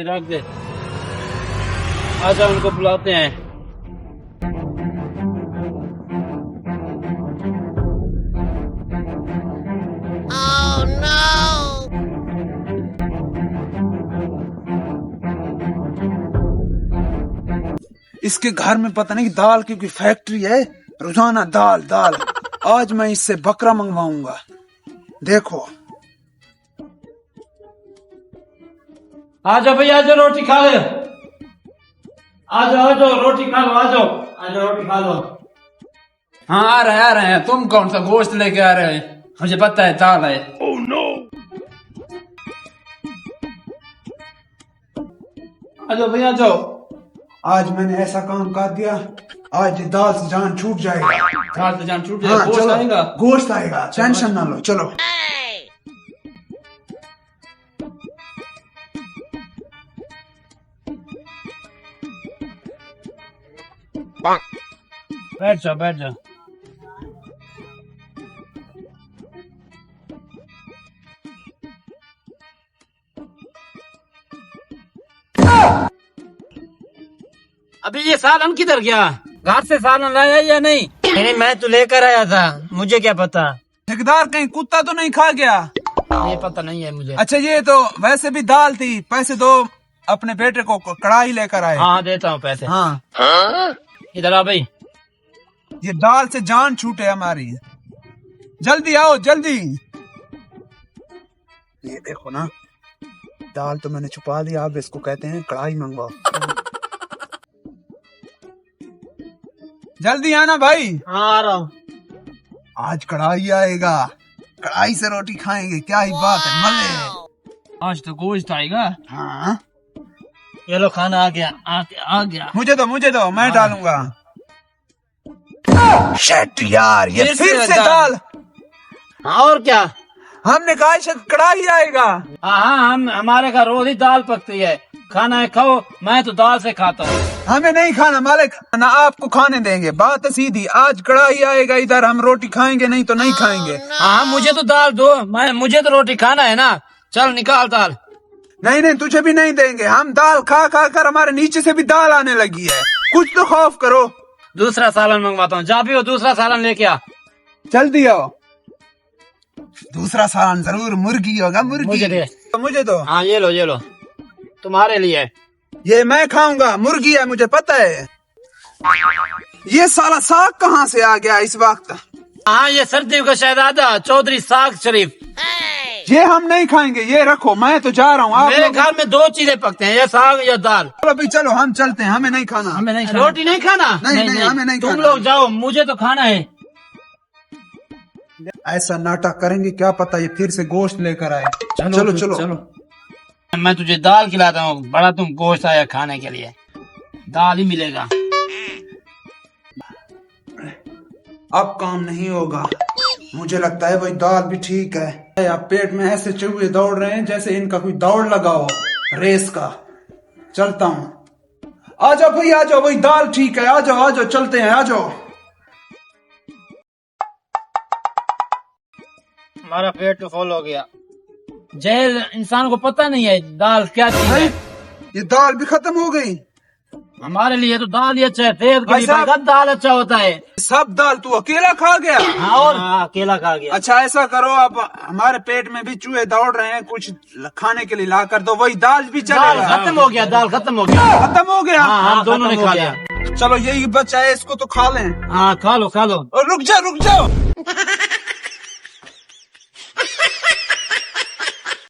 रख दे। आजा उनको बुलाते हैं। Oh no! इसके घर में पता नहीं दाल की कोई फैक्ट्री है। रोजाना दाल दाल। आज मैं इससे बकरा मंगवाऊंगा। देखो आजा भैया, आजा रोटी खा ले। आजा रोटी खा लो। आजा रोटी खा लो। हाँ आ रहे हैं। तुम कौन सा गोश्त लेके आ रहे हैं? मुझे पता है दाल है। Oh no. आजा भैया जाओ। आज मैंने ऐसा काम कर दिया, आज दाल से जान छूट जाएगा। दाल से जान छूट हाँ, जाएगा। गोश्त चलो, आएगा। गोश्त आएगा, टेंशन ना लो। चलो बैठ जाओ। अभी ये सालन किधर गया? घर से सालन लाया या नहीं? नहीं, मैं तो लेकर आया था, मुझे क्या पता। ठेकेदार कहीं कुत्ता तो नहीं खा गया? ये पता नहीं है मुझे। अच्छा ये तो वैसे भी दाल थी, पैसे दो। अपने बेटे को कढ़ाई लेकर आए। हाँ देता हूँ पैसे। हाँ इधर आ भाई। ये दाल से जान छूटे हमारी। जल्दी आओ जल्दी। ये देखो ना, दाल तो मैंने छुपा दिया, अब इसको कहते हैं कढ़ाई मंगवाओ। जल्दी आना भाई। हाँ आ रहा हूँ। आज कढ़ाई आएगा, कढ़ाई से रोटी खाएंगे। क्या ही बात है, मजे। आज तो गोश्त आएगा। हाँ ये लो, खाना आ गया। आ गया। मुझे दो, मैं डालूंगा। शेट यार, ये फिर से दाल। हाँ और क्या? हमने कहा शायद कढ़ाई आएगा। हाँ हमारे घर रोज ही दाल पकती है। खाना है खाओ, मैं तो दाल से खाता हूँ। हमें नहीं खाना मालिक, ना आपको खाने देंगे। बात है सीधी, आज कढ़ाई आएगा इधर, हम रोटी खाएंगे, नहीं तो नहीं खाएंगे। हाँ मुझे तो दाल दो, मुझे तो रोटी खाना है ना। चल निकाल दाल। नहीं तुझे भी नहीं देंगे। हम दाल खा खा कर हमारे नीचे से भी दाल आने लगी है। कुछ तो खौफ करो। दूसरा सालन मंगवाता हूँ। जा भी हो, दूसरा सालन लेके आ। जल्दी आओ। दूसरा सालन जरूर मुर्गी होगा। मुर्गी मुझे दे। मुझे दो। हाँ ये लो तुम्हारे लिए। ये मैं खाऊंगा, मुर्गी है, मुझे पता है। ये साला साग कहाँ से आ गया इस वक्त? हाँ ये सर्दियों का शहजादा चौधरी साग शरीफ। ये हम नहीं खाएंगे, ये रखो, मैं तो जा रहा हूँ। आप मेरे लोग घर में दो चीजें पकते हैं, या साग या दाल। चलो भाई, चलो हम चलते हैं। हमें नहीं खाना। हमें नहीं खाना। रोटी नहीं खाना? नहीं, हमें नहीं तुम खाना। लोग जाओ, मुझे तो खाना है। ऐसा नाटक करेंगे, क्या पता ये फिर से गोश्त लेकर आए। चलो। मैं तुझे दाल खिलाता हूँ, बड़ा तुम गोश्त आया खाने के लिए। दाल ही मिलेगा। अब काम नहीं होगा। मुझे लगता है भाई दाल भी ठीक है। अब पेट में ऐसे चूहे दौड़ रहे हैं जैसे इनका कोई दौड़ लगा हो, रेस का। चलता हूँ। आ जाओ भाई, दाल ठीक है। आ जाओ चलते हैं, आ जाओ। हमारा पेट तो फुल हो गया। जय इंसान को पता नहीं है दाल क्या चीज है। ये दाल भी खत्म हो गई। हमारे लिए तो दाल ही अच्छा है। सेहत के लिए भाई साहब, दाल अच्छा होता है। सब दाल तू अकेला खा गया? और अकेला खा गया। अच्छा ऐसा करो, अब हमारे पेट में भी चूहे दौड़ रहे हैं, कुछ खाने के लिए ला कर दो। वही दाल भी दाल चलेगा। खत्म हो गया। दाल खत्म हो गया। खत्म हो गया। हाँ हम दोनों ने खत्म हो खा गया। लिया। चलो यही बचा है, इसको तो खा लें। हाँ खा लो। और रुक जाओ